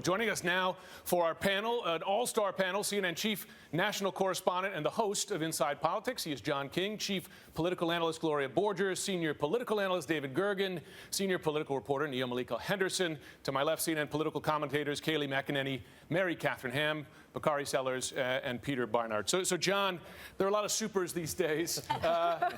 Well, joining us now for our panel, an all-star panel, CNN chief national correspondent and the host of Inside Politics. He is John King, chief political analyst Gloria Borger, senior political analyst David Gergen, senior political reporter Nia Malika Henderson. To my left, CNN political commentators Kayleigh McEnany, Mary Catherine Ham, Bakari Sellers, and Peter Barnard. So, John, there are a lot of supers these days.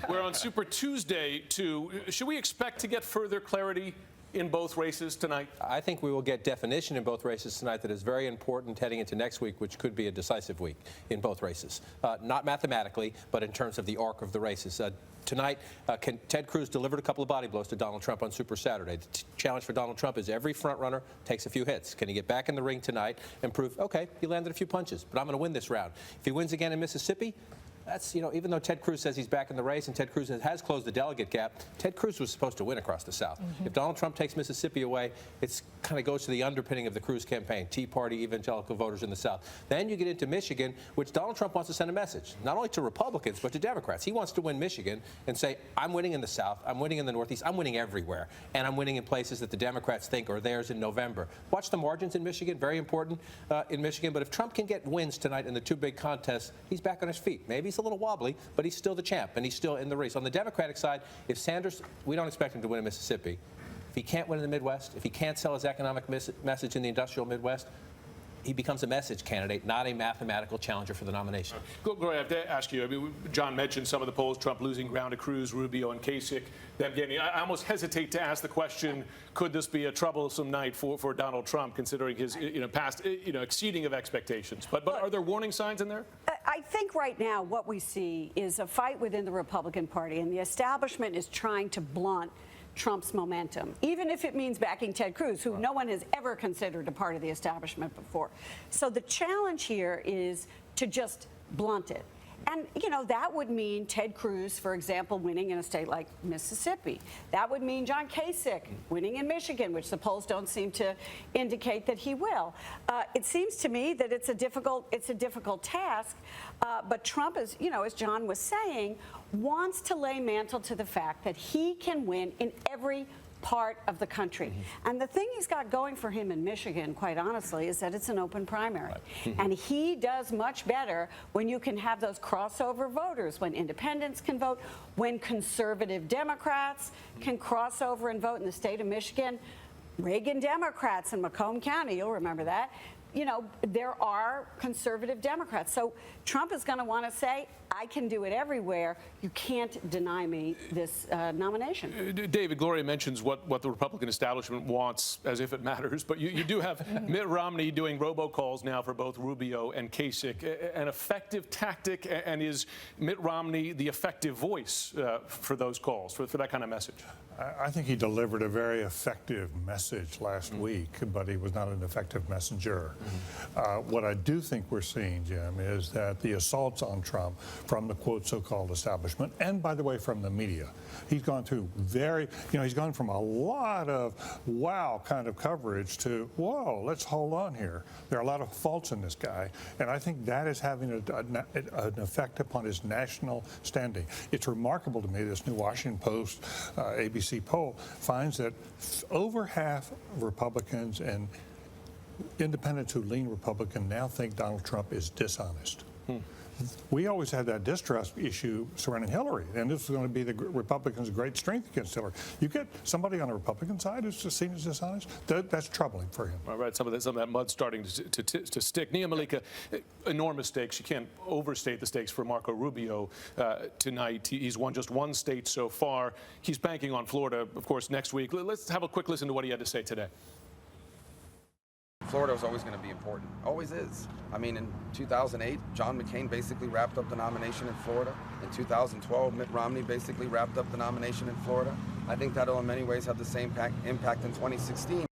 We're on Super Tuesday, too. Should we expect to get further clarity in both races tonight? I think we will get definition in both races tonight that is very important heading into next week, which could be a decisive week in both races. Not mathematically, but in terms of the arc of the races. Tonight, can Ted Cruz delivered a couple of body blows to Donald Trump on Super Saturday? The challenge for Donald Trump is every front runner takes a few hits. Can he get back in the ring tonight and prove, okay, he landed a few punches, but I'm going to win this round? If he wins again in Mississippi, that's, even though Ted Cruz says he's back in the race and Ted Cruz has closed the delegate gap, Ted Cruz was supposed to win across the South. If Donald Trump takes Mississippi away, it kind of goes to the underpinning of the Cruz campaign, Tea Party, evangelical voters in the South. Then you get into Michigan, which Donald Trump wants to send a message, not only to Republicans, but to Democrats. He wants to win Michigan and say, I'm winning in the South, I'm winning in the Northeast, I'm winning everywhere, and I'm winning in places that the Democrats think are theirs in November. Watch the margins in Michigan, very important in Michigan. But if Trump can get wins tonight in the two big contests, he's back on his feet. Maybe he's a little wobbly, but he's still the champ, and he's still in the race. On the Democratic side, if Sanders, we don't expect him to win in Mississippi. If he can't win in the Midwest, if he can't sell his economic message in the industrial Midwest, he becomes a message candidate, not a mathematical challenger for the nomination. Gloria, I have to ask you, John mentioned some of the polls, Trump losing ground to Cruz, Rubio, and Kasich. I almost hesitate to ask the question, could this be a troublesome night for Donald Trump, considering his past exceeding of expectations? But are there warning signs in there? I think right now what we see is a fight within the Republican Party, and the establishment is trying to blunt Trump's momentum, even if it means backing Ted Cruz, who no one has ever considered a part of the establishment before. So the challenge here is to just blunt it. And, that would mean Ted Cruz, for example, winning in a state like Mississippi. That would mean John Kasich winning in Michigan, which the polls don't seem to indicate that he will. It seems to me that it's a difficult task, but Trump, as John was saying, wants to lay mantle to the fact that he can win in every part of the country. And the thing he's got going for him in Michigan, quite honestly, is that it's an open primary. And he does much better when you can have those crossover voters, when independents can vote, when conservative Democrats can cross over and vote in the state of Michigan. Reagan Democrats in Macomb County, you'll remember that. There are conservative Democrats. So Trump is going to want to say, I can do it everywhere. You can't deny me this nomination. David, Gloria mentions what the Republican establishment wants, as if it matters. But you do have Mitt Romney doing robocalls now for both Rubio and Kasich, an effective tactic. And is Mitt Romney the effective voice for those calls, for that kind of message? I think he delivered a very effective message last week, but he was not an effective messenger. What I do think we're seeing, Jim, is that the assaults on Trump from the, quote, so-called establishment, and by the way, from the media, he's gone through he's gone from a lot of wow kind of coverage to, whoa, let's hold on here. There are a lot of faults in this guy, and I think that is having an effect upon his national standing. It's remarkable to me, this new Washington Post, ABC poll finds that over half of Republicans and independents who lean Republican now think Donald Trump is dishonest. We always had that distrust issue surrounding Hillary, and this is going to be the Republicans' great strength against Hillary. You get somebody on the Republican side who's just seen as dishonest, that's troubling for him. All right, some of that mud starting to stick. Nia Malika, enormous stakes. You can't overstate the stakes for Marco Rubio tonight. He's won just one state so far. He's banking on Florida, of course, next week. Let's have a quick listen to what he had to say today. Florida was always going to be important. Always is. I mean, in 2008, John McCain basically wrapped up the nomination in Florida. In 2012, Mitt Romney basically wrapped up the nomination in Florida. I think that'll in many ways have the same impact in 2016.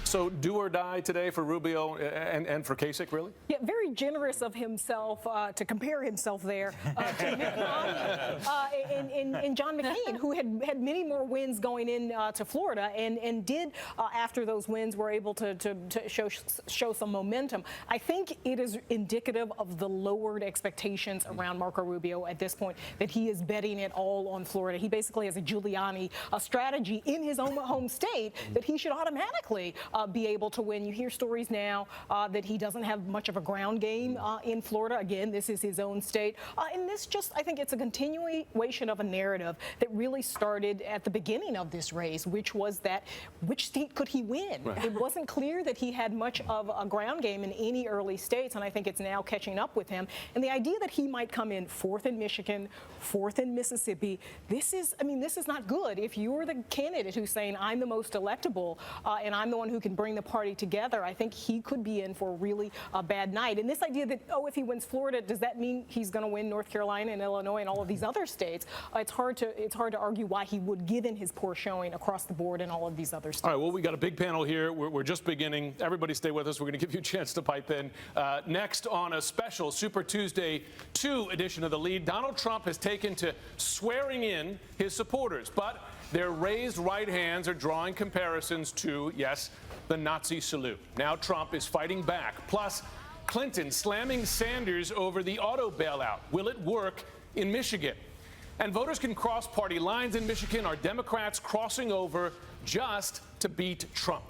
So do or die today for Rubio and for Kasich, really? Yeah, very generous of himself to compare himself there to Mitt Romney and John McCain, who had many more wins going in to Florida and did, after those wins, were able to show some momentum. I think it is indicative of the lowered expectations around Marco Rubio at this point, that he is betting it all on Florida. He basically has a Giuliani strategy in his own home state that he should automatically be able to win. You hear stories now that he doesn't have much of a ground game in Florida. Again, this is his own state. And this just, I think it's a continuation of a narrative that really started at the beginning of this race, which was that which state could he win? Right. It wasn't clear that he had much of a ground game in any early states, and I think it's now catching up with him. And the idea that he might come in fourth in Michigan, fourth in Mississippi, this is not good. If you're the candidate who's saying, I'm the most electable and I'm the one who can bring the party together, I think he could be in for a really bad night. And this idea that, oh, if he wins Florida, does that mean he's going to win North Carolina and Illinois and all of these other states? It's hard to argue why he would, given his poor showing across the board in all of these other states. All right, well, we got a big panel here. We're just beginning. Everybody stay with us. We're going to give you a chance to pipe in. Next on a special Super Tuesday 2 edition of The Lead, Donald Trump has taken to swearing in his supporters, but their raised right hands are drawing comparisons to, yes, the Nazi salute. Now Trump is fighting back. Plus, Clinton slamming Sanders over the auto bailout. Will it work in Michigan? And voters can cross party lines in Michigan. Are Democrats crossing over just to beat Trump?